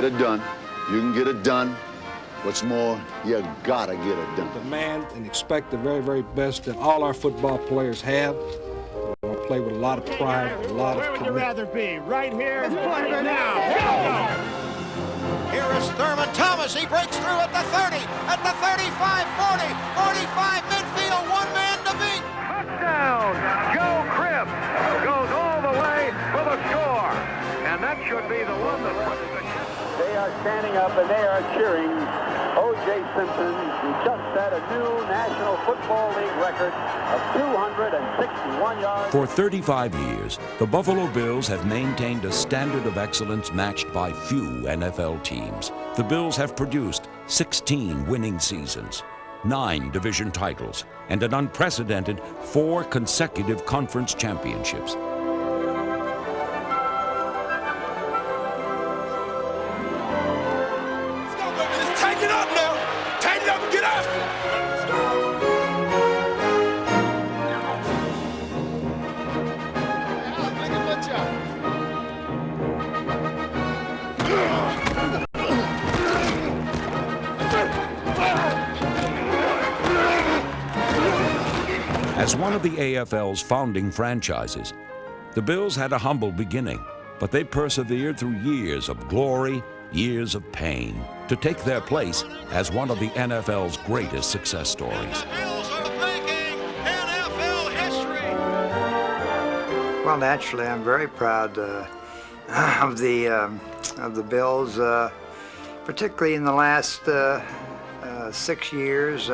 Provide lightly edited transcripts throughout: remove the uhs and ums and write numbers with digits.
get it done. You can get it done. What's more, you gotta get it done. Demand and expect the very, very best that all our football players have. We want to play with a lot of pride, a lot of commitment. Where would you rather be? Right here? Now! Here is Thurman Thomas. He breaks through at the 30, at the 35, 40, 45, midfield, one man to beat. Touchdown! Joe Cribb goes all the way for the score. And that should be the one that puts the ship. They are standing up and they are cheering O.J. Simpson, who just set a new National Football League record of 261 yards. For 35 years, the Buffalo Bills have maintained a standard of excellence matched by few NFL teams. The Bills have produced 16 winning seasons, 9 division titles, and an unprecedented 4 consecutive conference championships. As one of the AFL's founding franchises, the Bills had a humble beginning, but they persevered through years of glory, years of pain, to take their place as one of the NFL's greatest success stories. The Bills are making NFL history. Well, naturally, I'm very proud of the Bills, particularly in the last 6 years.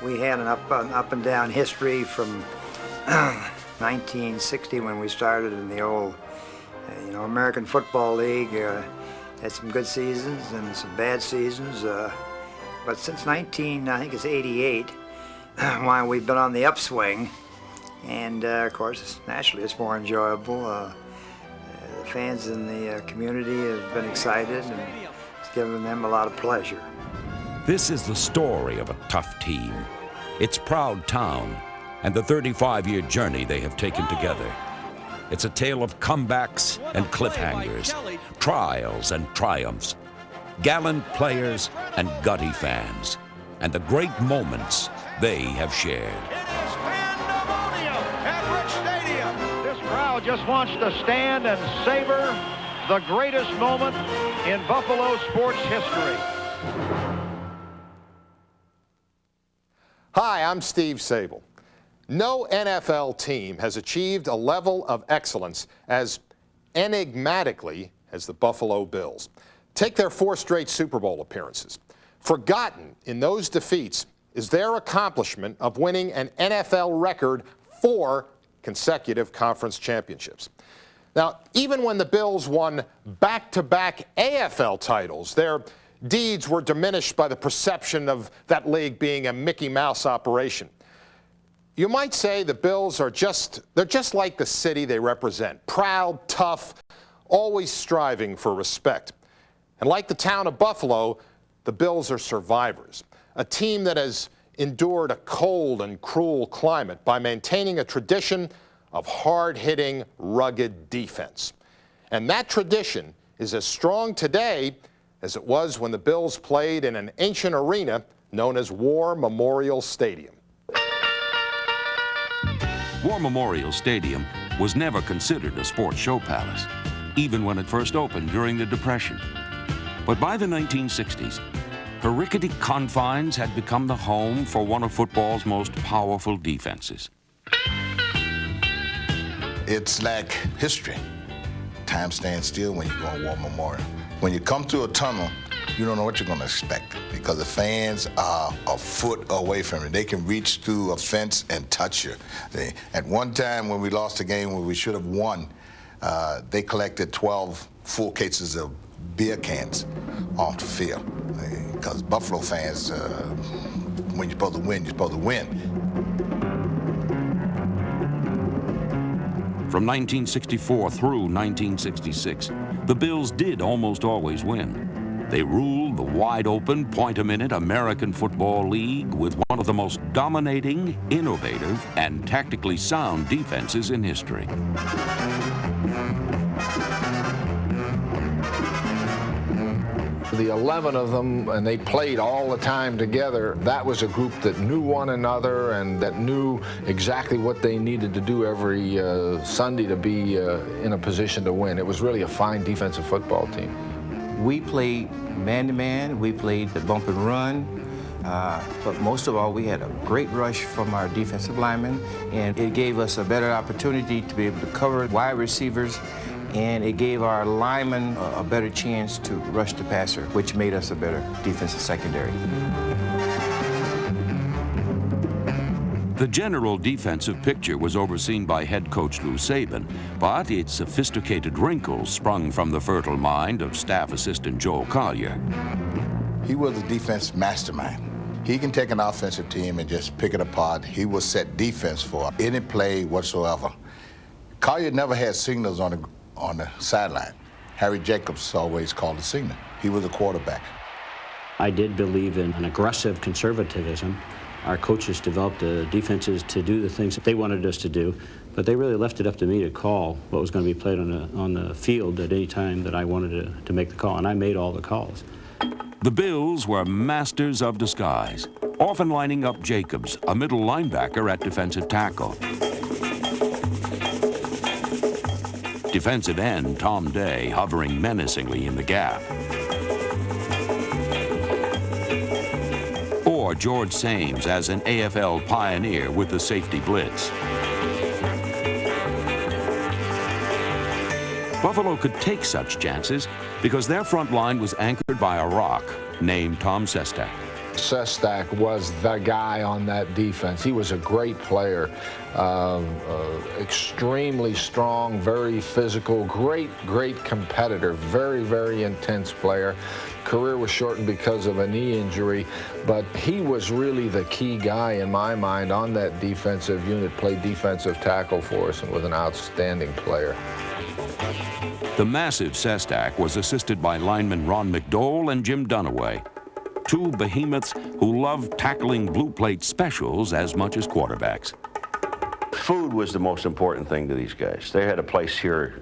We had an up and down history from 1960 when we started in the old, American Football League. Had some good seasons and some bad seasons, but since I think it's 88, why we've been on the upswing, and of course, naturally, it's more enjoyable. The fans in the community have been excited, and it's given them a lot of pleasure. This is the story of a tough team, its proud town, and the 35-year journey they have taken together. It's a tale of comebacks and cliffhangers, trials and triumphs, gallant players and gutty fans, and the great moments they have shared. It is pandemonium at Rich Stadium. This crowd just wants to stand and savor the greatest moment in Buffalo sports history. Hi, I'm Steve Sable. No NFL team has achieved a level of excellence as enigmatically as the Buffalo Bills. Take their 4 straight Super Bowl appearances. Forgotten in those defeats is their accomplishment of winning an NFL record 4 consecutive conference championships. Now, even when the Bills won back-to-back AFL titles, their deeds were diminished by the perception of that league being a Mickey Mouse operation. You might say the Bills are they're just like the city they represent, proud, tough, always striving for respect. And like the town of Buffalo, the Bills are survivors, a team that has endured a cold and cruel climate by maintaining a tradition of hard-hitting, rugged defense. And that tradition is as strong today as it was when the Bills played in an ancient arena known as War Memorial Stadium. War Memorial Stadium was never considered a sports show palace, even when it first opened during the Depression. But by the 1960s, her rickety confines had become the home for one of football's most powerful defenses. It's like history. Time stands still when you go on War Memorial. When you come through a tunnel, you don't know what you're going to expect because the fans are a foot away from it. They can reach through a fence and touch you. At one time when we lost a game where we should have won, they collected 12 full cases of beer cans off the field. Because Buffalo fans, when you're supposed to win, you're supposed to win. From 1964 through 1966, the Bills did almost always win. They ruled the wide-open, point-a-minute American Football League with one of the most dominating, innovative, and tactically sound defenses in history. the 11 of them, and they played all the time together, that was a group that knew one another and that knew exactly what they needed to do every Sunday to be in a position to win. It was really a fine defensive football team. We played man-to-man, we played the bump and run, but most of all, we had a great rush from our defensive linemen, and it gave us a better opportunity to be able to cover wide receivers, and it gave our linemen a better chance to rush the passer, which made us a better defensive secondary. The general defensive picture was overseen by head coach Lou Saban, but its sophisticated wrinkles sprung from the fertile mind of staff assistant Joel Collier. He was a defense mastermind. He can take an offensive team and just pick it apart. He will set defense for any play whatsoever. Collier never had signals on the sideline. Harry Jacobs always called the signal. He was a quarterback. I did believe in an aggressive conservatism. Our coaches developed the defenses to do the things that they wanted us to do, but they really left it up to me to call what was going to be played on the field at any time that I wanted to make the call, and I made all the calls. The Bills were masters of disguise, often lining up Jacobs, a middle linebacker, at defensive tackle. Defensive end Tom Day hovering menacingly in the gap. Or George Sames as an AFL pioneer with the safety blitz. Buffalo could take such chances because their front line was anchored by a rock named Tom Sestak. Sestak was the guy on that defense. He was a great player, extremely strong, very physical, great competitor, very intense player. Career was shortened because of a knee injury, but he was really the key guy in my mind on that defensive unit, played defensive tackle for us and was an outstanding player. The massive Sestak was assisted by linemen Ron McDole and Jim Dunaway, two behemoths who loved tackling blue plate specials as much as quarterbacks. Food was the most important thing to these guys. They had a place here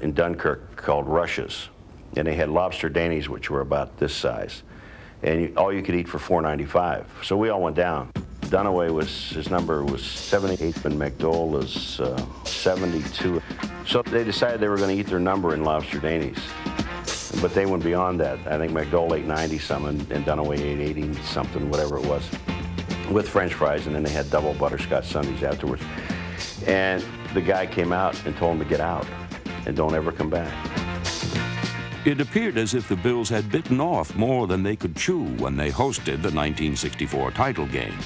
in Dunkirk called Rush's, and they had lobster Dainies, which were about this size, and all you could eat for $4.95. So we all went down. Dunaway his number was 78, and McDole was 72. So they decided they were going to eat their number in lobster Dainies. But they went beyond that. I think McDole ate 90-something and Dunaway ate 80-something, whatever it was, with French fries, and then they had double butterscotch sundaes afterwards. And the guy came out and told him to get out and don't ever come back. It appeared as if the Bills had bitten off more than they could chew when they hosted the 1964 title game.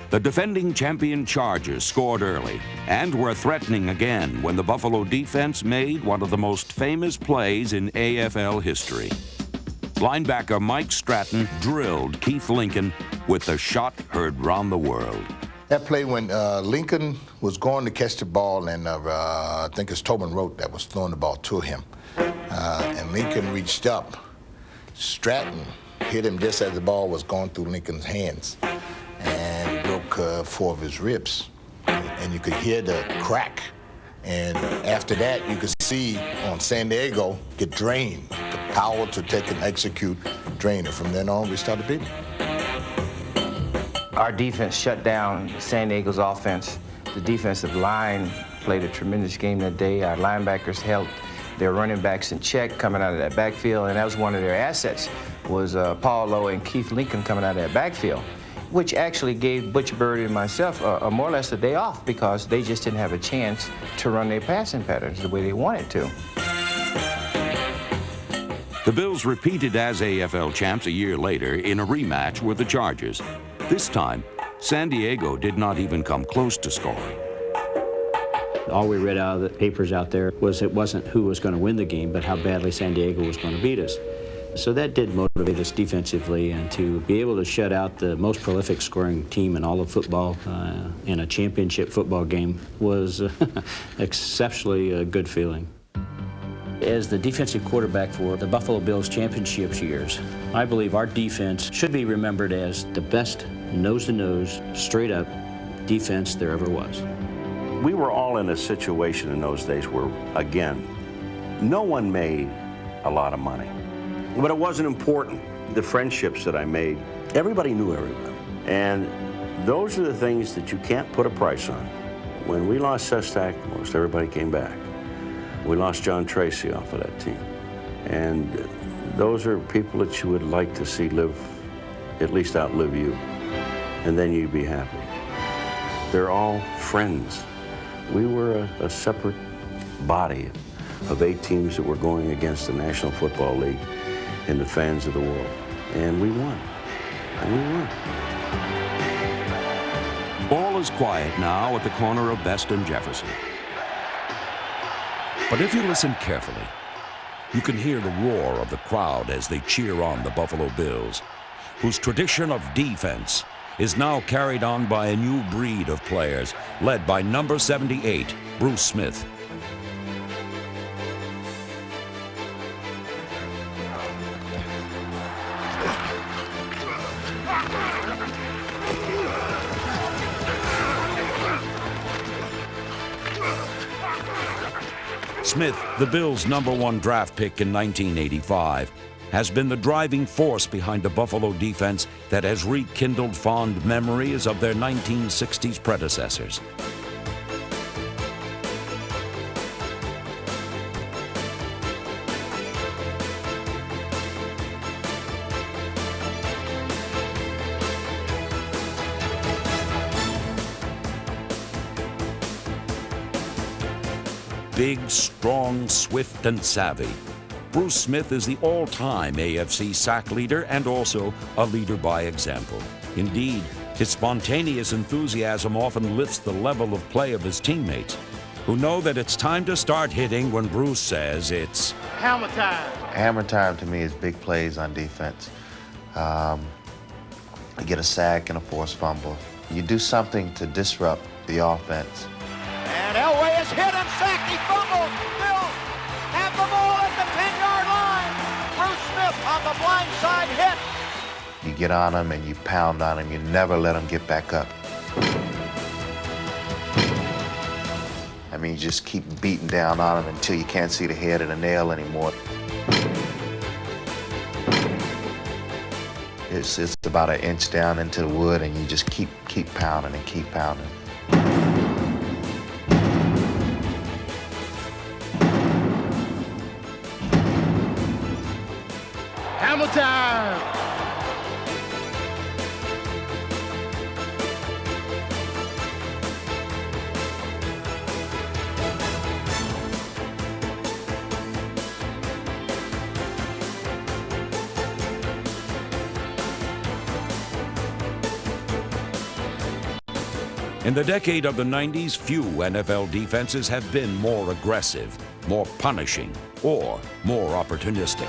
The defending champion Chargers scored early and were threatening again when the Buffalo defense made one of the most famous plays in AFL history. Linebacker Mike Stratton drilled Keith Lincoln with the shot heard round the world. That play when Lincoln was going to catch the ball, and I think it's Tobin Rote that was throwing the ball to him. And Lincoln reached up. Stratton hit him just as the ball was going through Lincoln's hands and broke 4 of his ribs. And you could hear the crack. And after that, you could see on San Diego get drained. The power to take and execute drained. And from then on, we started beating. Our defense shut down San Diego's offense. The defensive line played a tremendous game that day. Our linebackers held their running backs in check coming out of that backfield, and that was one of their assets, was Paul Lowe and Keith Lincoln coming out of that backfield, which actually gave Butch Bird and myself more or less a day off because they just didn't have a chance to run their passing patterns the way they wanted to. The Bills repeated as AFL champs a year later in a rematch with the Chargers. This time, San Diego did not even come close to scoring. All we read out of the papers out there was it wasn't who was going to win the game, but how badly San Diego was going to beat us. So that did motivate us defensively, and to be able to shut out the most prolific scoring team in all of football in a championship football game was exceptionally a good feeling. As the defensive quarterback for the Buffalo Bills championships years, I believe our defense should be remembered as the best nose-to-nose, straight-up defense there ever was. We were all in a situation in those days where, again, no one made a lot of money. But it wasn't important. The friendships that I made, everybody knew everybody. And those are the things that you can't put a price on. When we lost Sestak, most everybody came back. We lost John Tracy off of that team. And those are people that you would like to see live, at least outlive you. And then you'd be happy. They're all friends. We were a separate body of 8 teams that were going against the National Football League and the fans of the world. And we won. And we won. All is quiet now at the corner of Best and Jefferson. But if you listen carefully, you can hear the roar of the crowd as they cheer on the Buffalo Bills, whose tradition of defense is now carried on by a new breed of players, led by number 78, Bruce Smith. Smith, the Bills' #1 draft pick in 1985, has been the driving force behind the Buffalo defense that has rekindled fond memories of their 1960s predecessors. Big, strong, swift, and savvy, Bruce Smith is the all-time AFC sack leader and also a leader by example. Indeed, his spontaneous enthusiasm often lifts the level of play of his teammates, who know that it's time to start hitting when Bruce says it's hammer time. Hammer time to me is big plays on defense. You get a sack and a forced fumble. You do something to disrupt the offense. And Elway is hit and sacked. He fumbles. Bills have the ball at the 10-yard line. Bruce Smith on the blind side hit. You get on them and you pound on them. You never let them get back up. I mean, you just keep beating down on them until you can't see the head of the nail anymore. It's about an inch down into the wood, and you just keep pounding and keep pounding. Hammer time! In the decade of the 90s, few NFL defenses have been more aggressive, more punishing, or more opportunistic.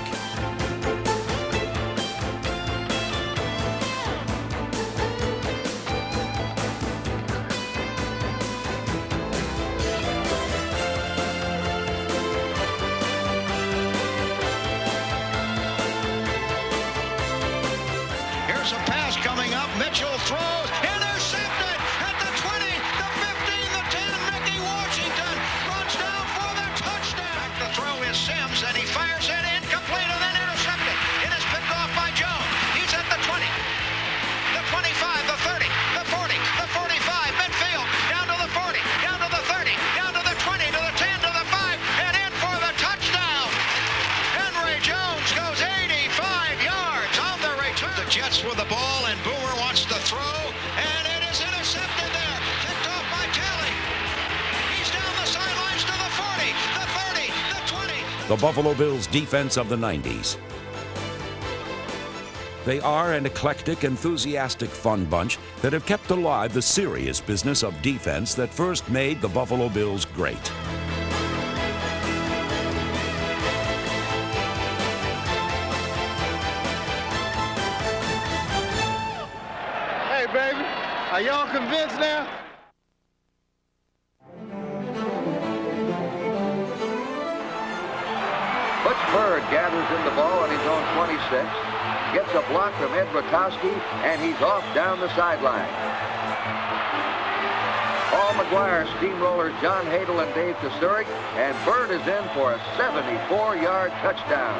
Here's a pass coming up. Mitchell throws. Intercepted at the 20, the 15, the 10. Mickey Washington runs down for the touchdown. The throw is Sims, and he fires it incomplete and then intercepted. It is picked off by Jones. He's at the 20, the 25, the 30, the 40, the 45, midfield, down to the 40, down to the 30, down to the 20, to the 10, to the 5, and in for the touchdown. Henry Jones goes 85 yards on the return. The Jets with the ball, and Boomer wants to throw, and it is intercepted there. Picked off by Kelly. He's down the sidelines to the 40, the 30, the 20. The Buffalo Bills defense of the 90s. They are an eclectic, enthusiastic, fun bunch that have kept alive the serious business of defense that first made the Buffalo Bills great. Hey, baby, are y'all convinced now? Butch Bird gathers in the ball on his own 26, gets a block from Ed Rotowski, and he's off down the sideline. Paul McGuire steamrollers John Hadel and Dave Kasturic, and Bird is in for a 74-yard touchdown.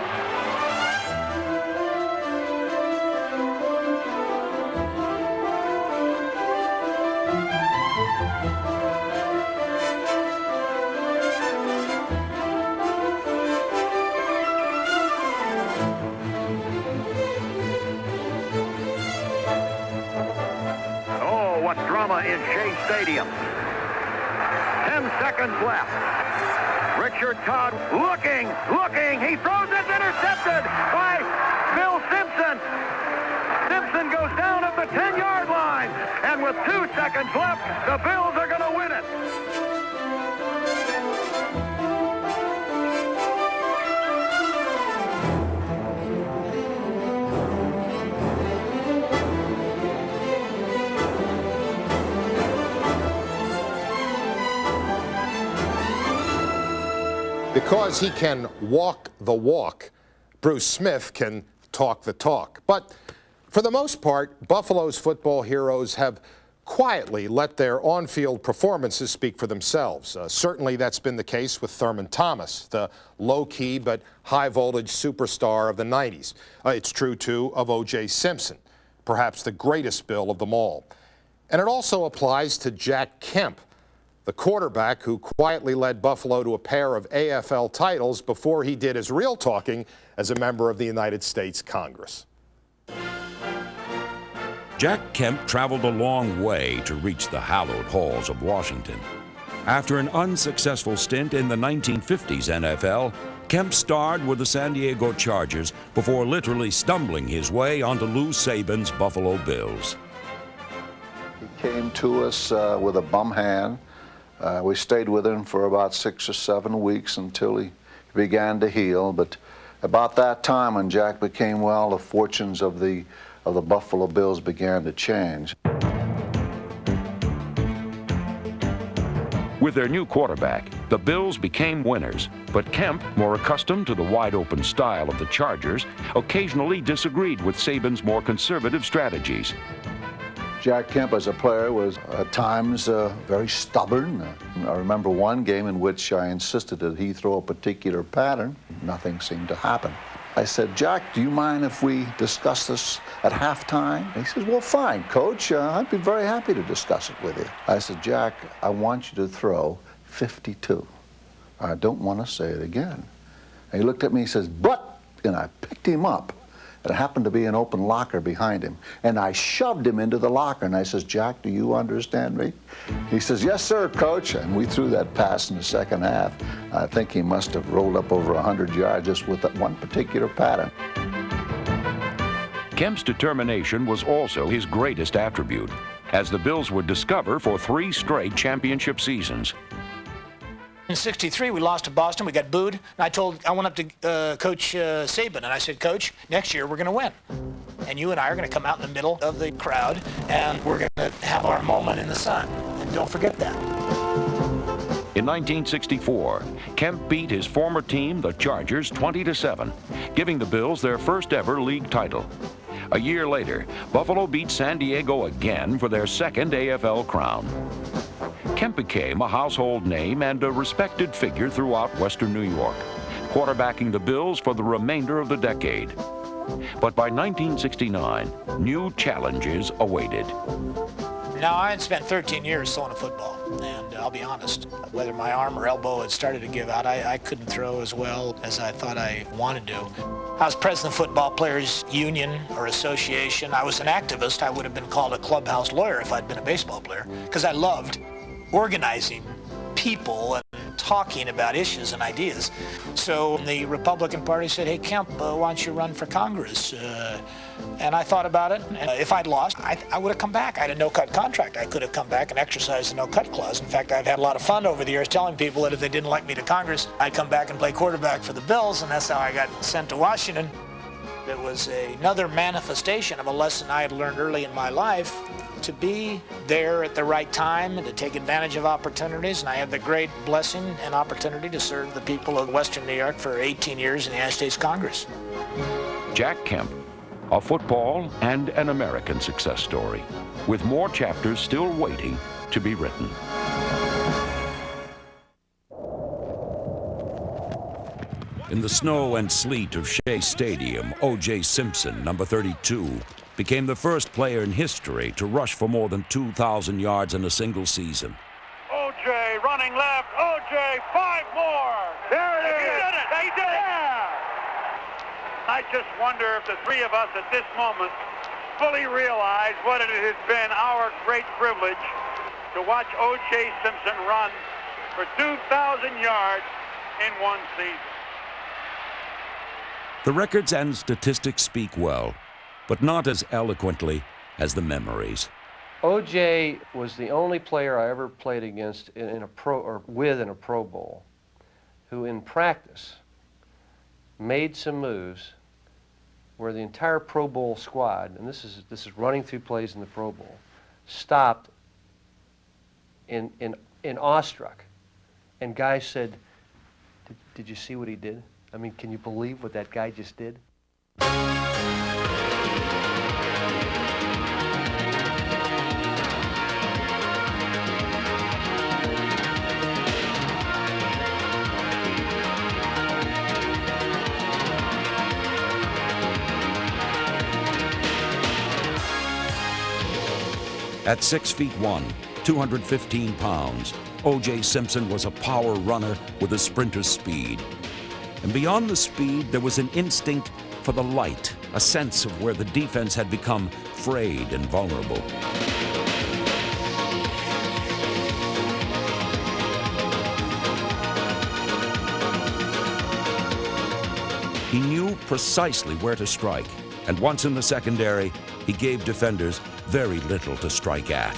Shea Stadium. 10 seconds left. Richard Todd looking. He throws it, intercepted by Bill Simpson. Simpson goes down at the 10-yard line. And with 2 seconds left, the Bills are going to win it. Because he can walk the walk, Bruce Smith can talk the talk. But for the most part, Buffalo's football heroes have quietly let their on-field performances speak for themselves. Certainly that's been the case with Thurman Thomas, the low-key but high-voltage superstar of the 90s. It's true, too, of O.J. Simpson, perhaps the greatest Bill of them all. And it also applies to Jack Kemp, the quarterback who quietly led Buffalo to a pair of AFL titles before he did his real talking as a member of the United States Congress. Jack Kemp traveled a long way to reach the hallowed halls of Washington. After an unsuccessful stint in the 1950s NFL, Kemp starred with the San Diego Chargers before literally stumbling his way onto Lou Saban's Buffalo Bills. He came to us with a bum hand. We stayed with him for about 6 or 7 weeks until he began to heal. But about that time, when Jack became well, the fortunes of the Buffalo Bills began to change. With their new quarterback, the Bills became winners, but Kemp, more accustomed to the wide-open style of the Chargers, occasionally disagreed with Saban's more conservative strategies. Jack Kemp as a player was at times very stubborn. I remember one game in which I insisted that he throw a particular pattern. Nothing seemed to happen. I said, Jack, do you mind if we discuss this at halftime? He says, well, fine, Coach. I'd be very happy to discuss it with you. I said, Jack, I want you to throw 52. I don't want to say it again. And he looked at me and says, but, and I picked him up. It happened to be an open locker behind him. And I shoved him into the locker. And I says, Jack, do you understand me? He says, yes, sir, Coach. And we threw that pass in the second half. I think he must have rolled up over 100 yards just with that one particular pattern. Kemp's determination was also his greatest attribute, as the Bills would discover for 3 straight championship seasons. In '63, we lost to Boston. We got booed. And I went up to Coach Saban, and I said, Coach, next year we're going to win. And you and I are going to come out in the middle of the crowd, and we're going to have our moment in the sun. And don't forget that. In 1964, Kemp beat his former team, the Chargers, 20-7, giving the Bills their first ever league title. A year later, Buffalo beat San Diego again for their second AFL crown. Kemp became a household name and a respected figure throughout Western New York, quarterbacking the Bills for the remainder of the decade. But by 1969, new challenges awaited. Now, I had spent 13 years throwing a football, and I'll be honest, whether my arm or elbow had started to give out, I couldn't throw as well as I thought I wanted to. I was president of Football Players Union or Association. I was an activist. I would have been called a clubhouse lawyer if I'd been a baseball player, because I loved organizing people and talking about issues and ideas. So the Republican Party said, hey, Kemp, why don't you run for Congress? And I thought about it. And if I'd lost, I would have come back. I had a no-cut contract. I could have come back and exercised the no-cut clause. In fact, I've had a lot of fun over the years telling people that if they didn't like me to Congress, I'd come back and play quarterback for the Bills, and that's how I got sent to Washington. It was another manifestation of a lesson I had learned early in my life, to be there at the right time and to take advantage of opportunities. And I had the great blessing and opportunity to serve the people of Western New York for 18 years in the United States Congress. Jack Kemp, a football and an American success story, with more chapters still waiting to be written. In the snow and sleet of Shea Stadium, O.J. Simpson, number 32, became the first player in history to rush for more than 2,000 yards in a single season. O.J. running left. O.J. 5 more. There it is. He did it. He did it. Yeah. I just wonder if the three of us at this moment fully realize what it has been our great privilege to watch O.J. Simpson run for 2,000 yards in one season. The records and statistics speak well, but not as eloquently as the memories. O.J. was the only player I ever played against in a Pro Bowl who in practice made some moves where the entire Pro Bowl squad, and this is running through plays in the Pro Bowl, stopped in awestruck. And guys said, did you see what he did? I mean, can you believe what that guy just did? At 6'1", 215 pounds, O.J. Simpson was a power runner with a sprinter's speed. And beyond the speed, there was an instinct for the light, a sense of where the defense had become frayed and vulnerable. He knew precisely where to strike, and once in the secondary, he gave defenders very little to strike at.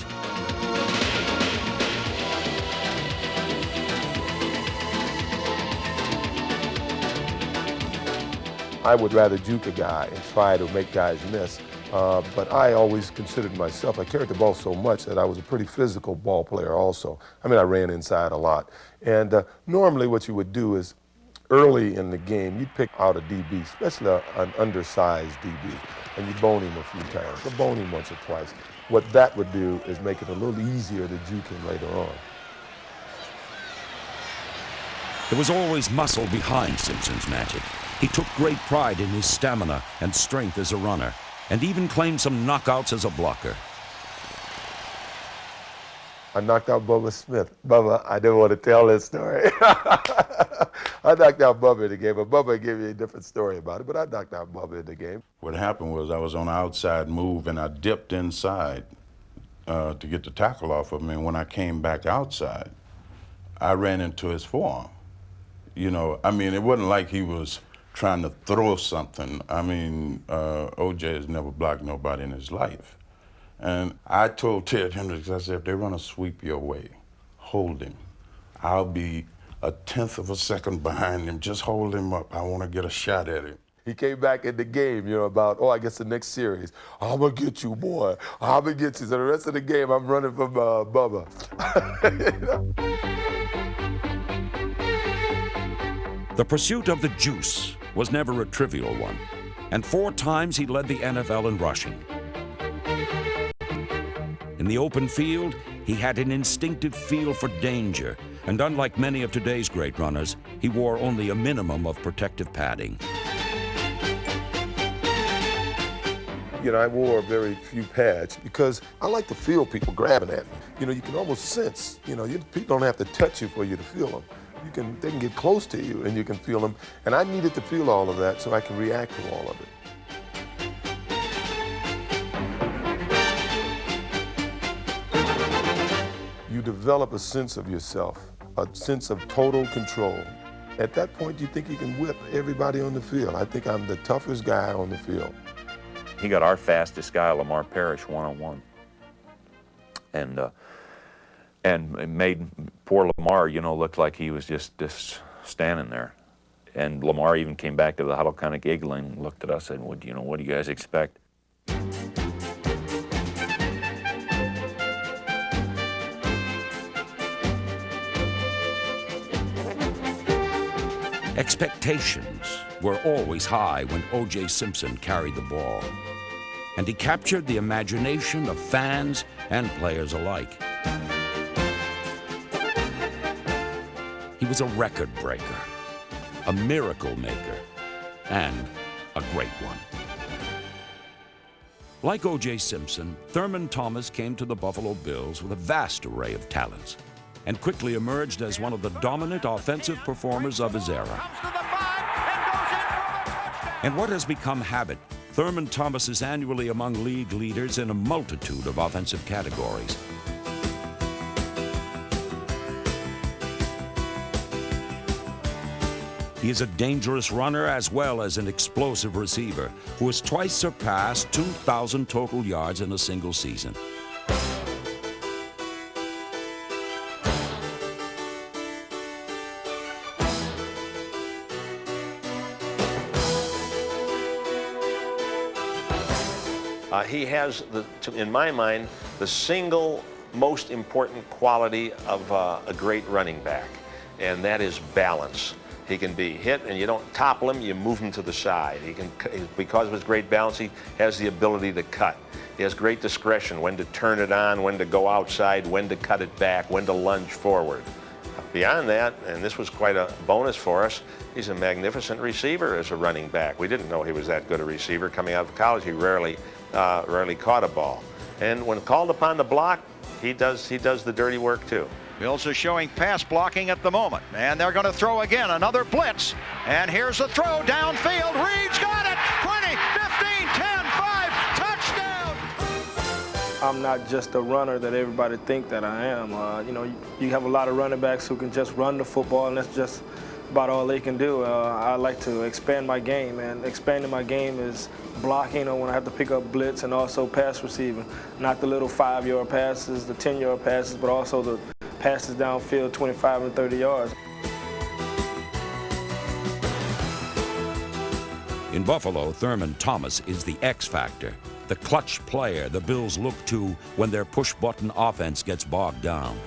I would rather juke a guy and try to make guys miss, but I always considered myself, I carried the ball so much that I was a pretty physical ball player also. I mean, I ran inside a lot. And normally what you would do is, early in the game, you'd pick out a DB, especially an undersized DB, and you'd bone him a few times, or bone him once or twice. What that would do is make it a little easier to juke him later on. There was always muscle behind Simpson's magic. He took great pride in his stamina and strength as a runner, and even claimed some knockouts as a blocker. I knocked out Bubba Smith. Bubba, I didn't want to tell this story. I knocked out Bubba in the game, but Bubba gave me a different story about it, but I knocked out Bubba in the game. What happened was I was on an outside move, and I dipped inside to get the tackle off of me, and when I came back outside, I ran into his forearm. You know, I mean, it wasn't like he was trying to throw something. I mean, O.J. has never blocked nobody in his life. And I told Ted Hendricks, I said, if they run a sweep your way, hold him. I'll be a tenth of a second behind him. Just hold him up. I want to get a shot at him. He came back in the game, you know, about, I guess the next series. I'm going to get you, boy. I'm going to get you. So the rest of the game, I'm running from Bubba. You know? The pursuit of the juice was never a trivial one, and 4 times he led the NFL in rushing. In the open field, he had an instinctive feel for danger, and unlike many of today's great runners, he wore only a minimum of protective padding. You know, I wore very few pads because I like to feel people grabbing at me. You know, you can almost sense, you know, people don't have to touch you for you to feel them. They can get close to you and you can feel them. And I needed to feel all of that so I can react to all of it. You develop a sense of yourself, a sense of total control. At that point, you think you can whip everybody on the field. I think I'm the toughest guy on the field. He got our fastest guy, Lamar Parrish, one-on-one. And made poor Lamar, you know, look like he was just standing there. And Lamar even came back to the huddle kind of giggling and looked at us and said, you know, what do you guys expect? Expectations were always high when O.J. Simpson carried the ball, and he captured the imagination of fans and players alike. He was a record breaker, a miracle maker, and a great one. Like O.J. Simpson, Thurman Thomas came to the Buffalo Bills with a vast array of talents and quickly emerged as one of the dominant offensive performers of his era. And what has become habit, Thurman Thomas is annually among league leaders in a multitude of offensive categories. He is a dangerous runner as well as an explosive receiver who has twice surpassed 2,000 total yards in a single season. He has, in my mind, the single most important quality of a great running back, and that is balance. He can be hit and you don't topple him, you move him to the side. He can, because of his great balance, he has the ability to cut. He has great discretion when to turn it on, when to go outside, when to cut it back, when to lunge forward. Beyond that, and this was quite a bonus for us, he's a magnificent receiver as a running back. We didn't know he was that good a receiver. Coming out of college, he rarely caught a ball. And when called upon to block, he does the dirty work too. Bills are showing pass blocking at the moment, and they're going to throw again, another blitz. And here's the throw downfield. Reed's got it. 20, 15, 10, 5, touchdown. I'm not just a runner that everybody think that I am. You know, you have a lot of running backs who can just run the football, and that's just about all they can do. I like to expand my game, and expanding my game is blocking or when I have to pick up blitz, and also pass receiving. Not the little 5-yard passes, the 10-yard passes, but also the passes downfield 25 and 30 yards. In Buffalo, Thurman Thomas is the X factor, the clutch player the Bills look to when their push-button offense gets bogged down.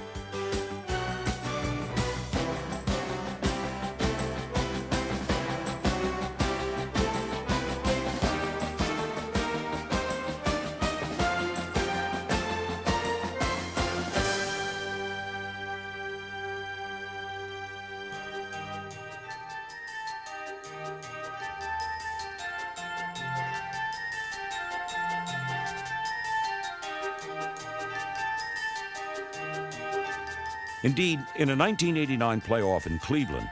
Indeed, in a 1989 playoff in Cleveland,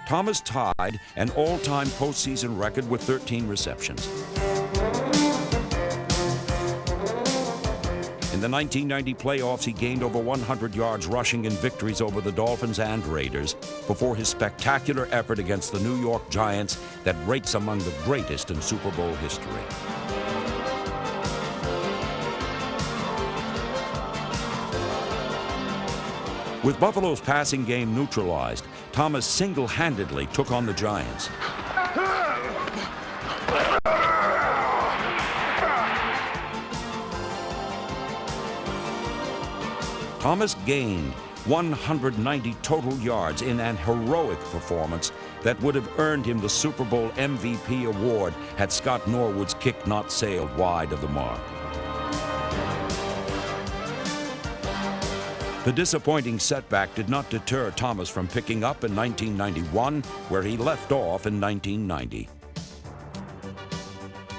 Thomas tied an all-time postseason record with 13 receptions. In the 1990 playoffs, he gained over 100 yards rushing in victories over the Dolphins and Raiders before his spectacular effort against the New York Giants that rates among the greatest in Super Bowl history. With Buffalo's passing game neutralized, Thomas single-handedly took on the Giants. Thomas gained 190 total yards in an heroic performance that would have earned him the Super Bowl MVP award had Scott Norwood's kick not sailed wide of the mark. The disappointing setback did not deter Thomas from picking up in 1991, where he left off in 1990.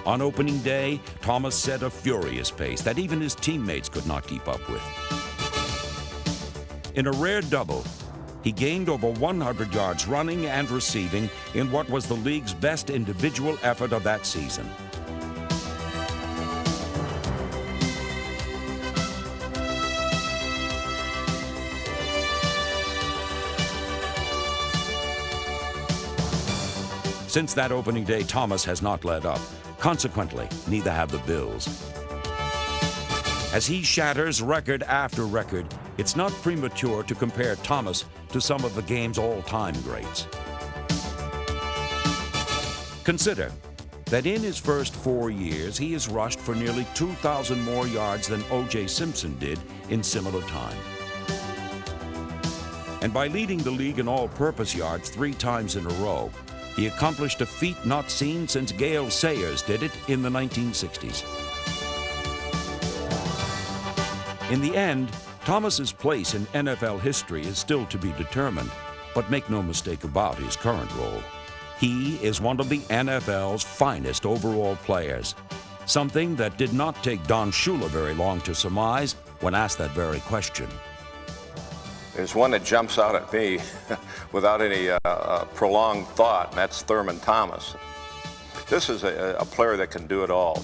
On opening day, Thomas set a furious pace that even his teammates could not keep up with. In a rare double, he gained over 100 yards running and receiving in what was the league's best individual effort of that season. Since that opening day, Thomas has not let up. Consequently, neither have the Bills. As he shatters record after record, it's not premature to compare Thomas to some of the game's all-time greats. Consider that in his first 4 years, he has rushed for nearly 2,000 more yards than O.J. Simpson did in similar time. And by leading the league in all-purpose yards 3 times in a row, he accomplished a feat not seen since Gale Sayers did it in the 1960s. In the end, Thomas's place in NFL history is still to be determined, but make no mistake about his current role. He is one of the NFL's finest overall players, something that did not take Don Shula very long to surmise when asked that very question. There's one that jumps out at me without any prolonged thought, and that's Thurman Thomas. This is a player that can do it all.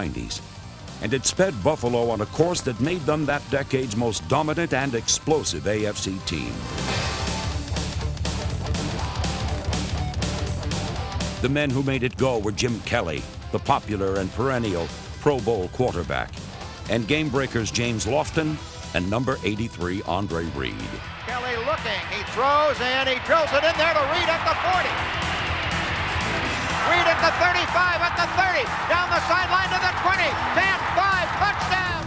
90s, and it sped Buffalo on a course that made them that decade's most dominant and explosive AFC team. The men who made it go were Jim Kelly, the popular and perennial Pro Bowl quarterback, and game breakers James Lofton and number 83 Andre Reed. Kelly looking, he throws and he drills it in there to Reed at the 40. Reed at the 35, at the 30, down the sideline to the 20, 10, 5, touchdown!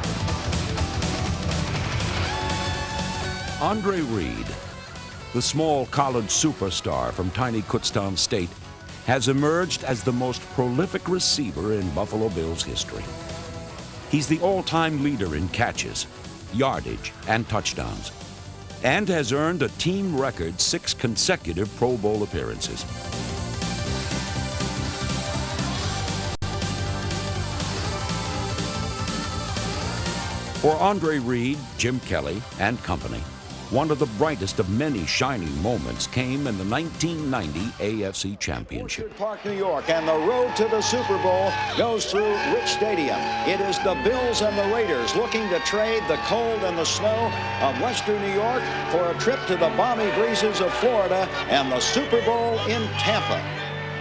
Andre Reed, the small college superstar from tiny Kutztown State, has emerged as the most prolific receiver in Buffalo Bills history. He's the all-time leader in catches, yardage, and touchdowns. and has earned a team record 6 consecutive Pro Bowl appearances. For Andre Reed, Jim Kelly, and company, one of the brightest of many shining moments came in the 1990 AFC Championship. Park, New York, and the road to the Super Bowl goes through Rich Stadium. It is the Bills and the Raiders looking to trade the cold and the snow of Western New York for a trip to the balmy breezes of Florida and the Super Bowl in Tampa.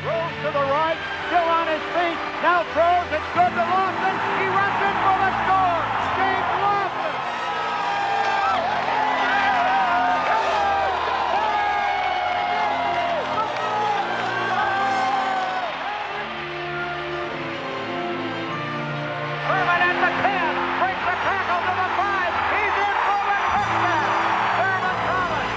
Throws to the right, still on his feet, now throws, it's good to Lawson, he runs in for the score, James Lawson! Thurman at the 10, breaks the tackle to the 5, he's in for the touchdown, Thurman Thomas!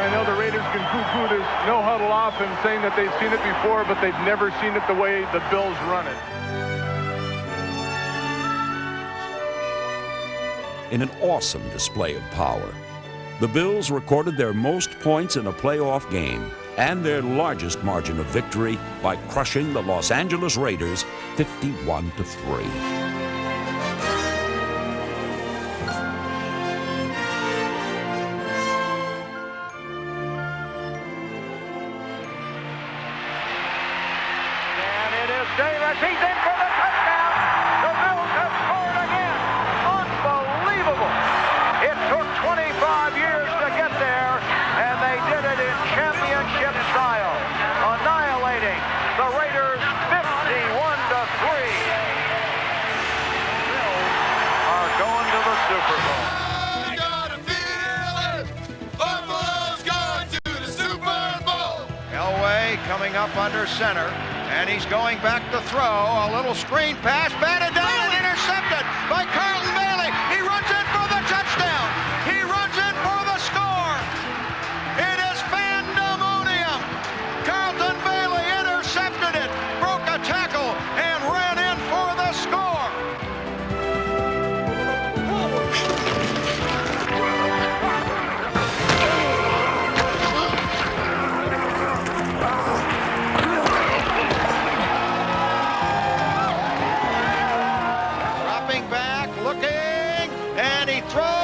I know the Raiders can poo-poo this no-huddle offense, saying that they've seen it before, but they've never seen it the way the Bills run it. In an awesome display of power, the Bills recorded their most points in a playoff game and their largest margin of victory by crushing the Los Angeles Raiders 51-3. Davis, he's in for the touchdown. The Bills have scored again. Unbelievable. It took 25 years to get there, and they did it in championship style, annihilating the Raiders 51-3. Bills are going to the Super Bowl. Elway coming up under center. And he's going back to throw. A little screen pass, batted down and intercepted by Carlton Bailey. He runs in for the touchdown. He runs in for the score. It is pandemonium. Carlton Bailey intercepted it, broke a tackle, and ran in for the score.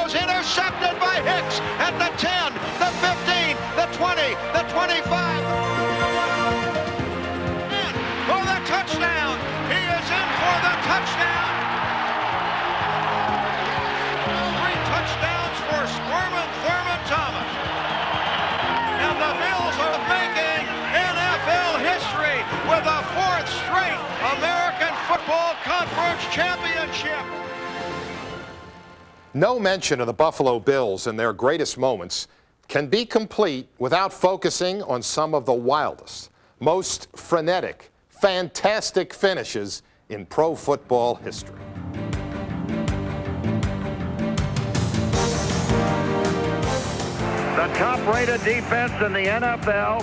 Intercepted by Hicks at the 10, the 15, the 20, the 25. In for the touchdown. He is in for the touchdown. 3 touchdowns for Squirmin' Thurman Thomas. And the Bills are making NFL history with a 4th straight American Football Conference championship. No mention of the Buffalo Bills and their greatest moments can be complete without focusing on some of the wildest, most frenetic, fantastic finishes in pro football history. The top-rated defense in the NFL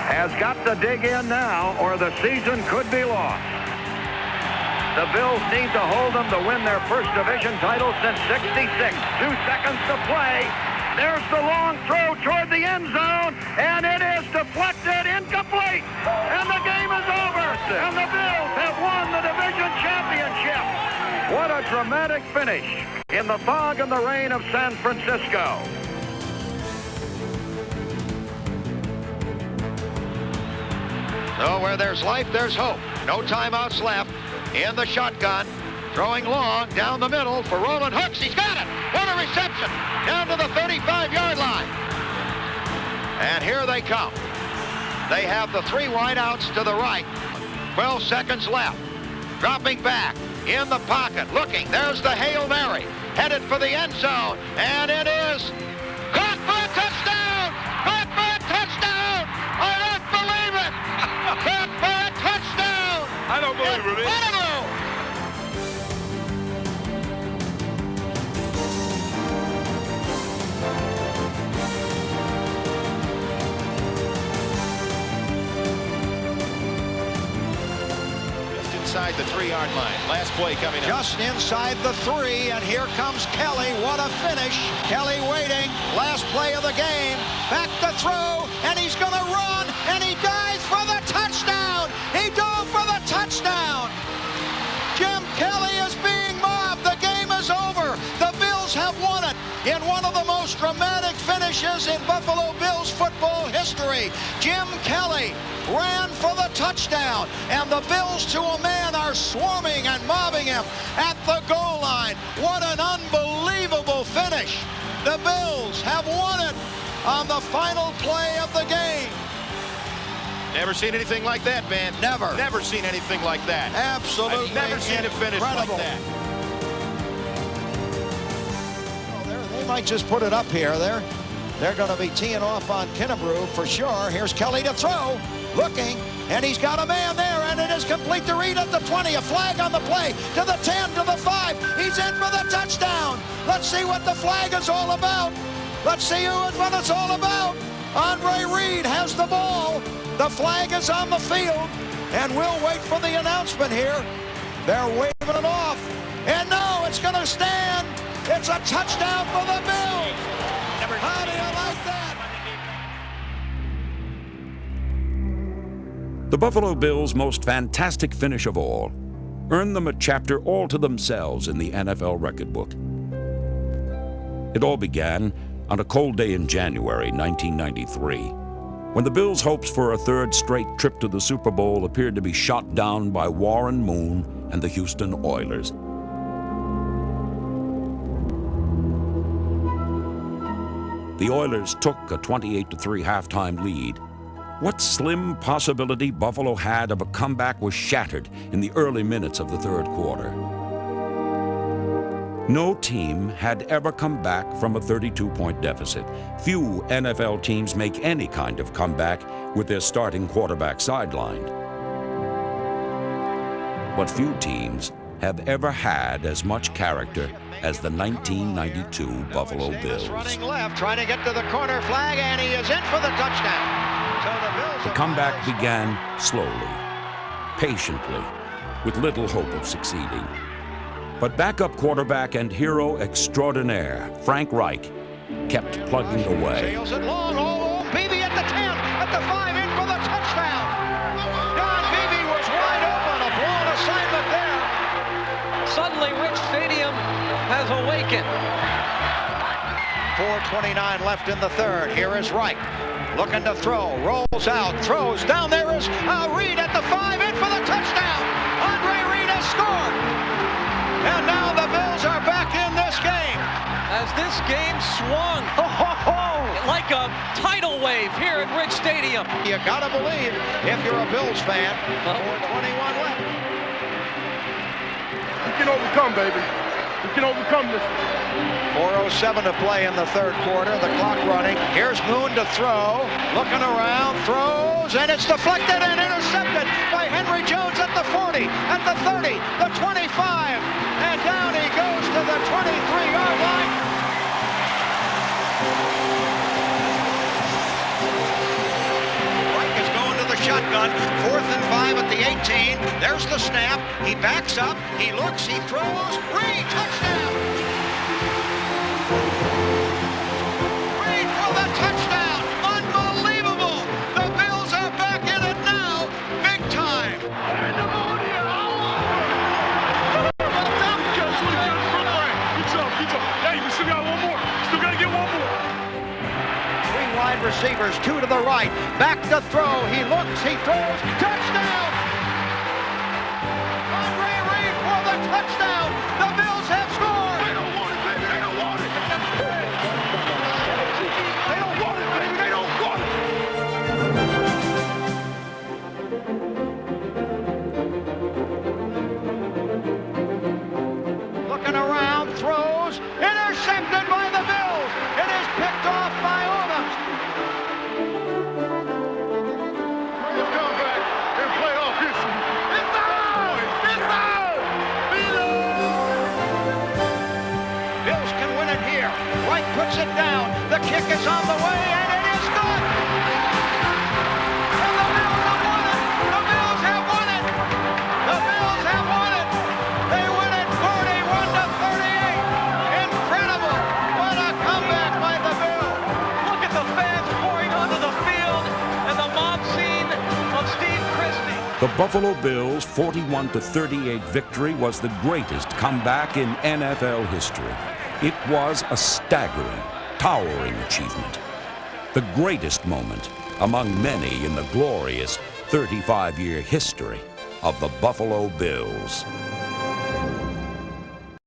has got to dig in now, or the season could be lost. The Bills need to hold them to win their first division title since '66. 2 seconds to play. There's the long throw toward the end zone, and it is deflected, incomplete, and the game is over, and the Bills have won the division championship. What a dramatic finish in the fog and the rain of San Francisco. So where there's life, there's hope. No timeouts left. In the shotgun, throwing long down the middle for Roland Hooks. He's got it. What a reception. Down to the 35-yard line. And here they come. They have the 3 wideouts to the right. 12 seconds left. Dropping back in the pocket, looking. There's the Hail Mary. Headed for the end zone. And it is caught for a touchdown. Caught for a touchdown. I don't believe it. Caught for a touchdown. I don't believe it. inside the 3-yard line. Last play coming up. Just inside the 3, and here comes Kelly. What a finish. Kelly waiting. Last play of the game. Back to throw, and he's going to run, and he dives for the touchdown. He dove for the touchdown. Jim Kelly is being mobbed. The game is over. The Bills have won it in one of the most dramatic finishes in Buffalo Bills football history. Jim Kelly ran for the touchdown, and the Bills to a man are swarming and mobbing him at the goal line. What an unbelievable finish. The Bills have won it on the final play of the game. Never seen anything like that, Van. Never. Never seen anything like that. Absolutely. I've never seen a finish like that. Well, they might just put it up here. They're going to be teeing off on Kennebrew for sure. Here's Kelly to throw. Looking, and he's got a man there, and it is complete to Reed at the 20. A flag on the play, to the 10, to the 5. He's in for the touchdown. Let's see what the flag is all about. Let's see what it's all about. Andre Reed has the ball. The flag is on the field, and we'll wait for the announcement here. They're waving it off, and no, it's going to stand. It's a touchdown for the Bills. How do you like that? The Buffalo Bills' most fantastic finish of all earned them a chapter all to themselves in the NFL record book. It all began on a cold day in January 1993, when the Bills' hopes for a third straight trip to the Super Bowl appeared to be shot down by Warren Moon and the Houston Oilers. The Oilers took a 28-3 halftime lead. What slim possibility Buffalo had of a comeback was shattered in the early minutes of the third quarter. No team had ever come back from a 32-point deficit. Few NFL teams make any kind of comeback with their starting quarterback sidelined. But few teams have ever had as much character as the 1992 Buffalo Bills. Running left, trying to get to the corner flag, and he is in for the touchdown. The comeback began slowly, patiently, with little hope of succeeding. But backup quarterback and hero extraordinaire, Frank Reich, kept plugging away. Sails it long, Beebe at the 10, at the 5, in for the touchdown. Don Beebe was wide open, a blown assignment there. Suddenly, Rich Stadium has awakened. 4:29 left in the third. Here is Reich. Looking to throw, rolls out, throws, down there is Reed at the 5, in for the touchdown. Andre Reed has scored. And now the Bills are back in this game. As this game swung like a tidal wave here at Rich Stadium. You gotta believe if you're a Bills fan. 4:21 left. We can overcome, baby. We can overcome this. 4:07 to play in the third quarter. The clock running. Here's Moon to throw. Looking around, throws, and it's deflected and intercepted by Henry Jones at the 40, at the 30, the 25, and down he goes to the 23-yard line. Reich is going to the shotgun. 4th and 5 at the 18. There's the snap. He backs up. He looks. He throws. Reed, touchdown. Reed for the touchdown. Unbelievable. The Bills are back in it now. Big time. Hey, we still got one more. Still got to get one more. 3 wide receivers, 2 to the right. Back to throw. He looks. He throws. Touchdown. Andre Reed for the touchdown. The Bills have scored. They don't want it, baby. They don't want it. They don't want it, baby. They don't want it. Looking around, throws, intercepted by the Bills. It is picked off by Odom. Let's come back and play off history. It's on! It's on! Bills can win it here. Wright puts it down. The kick is on the way, and it is good. And the Bills have won it. The Bills have won it. The Bills have The Buffalo Bills' 41-38 victory was the greatest comeback in NFL history. It was a staggering, towering achievement. The greatest moment among many in the glorious 35-year history of the Buffalo Bills.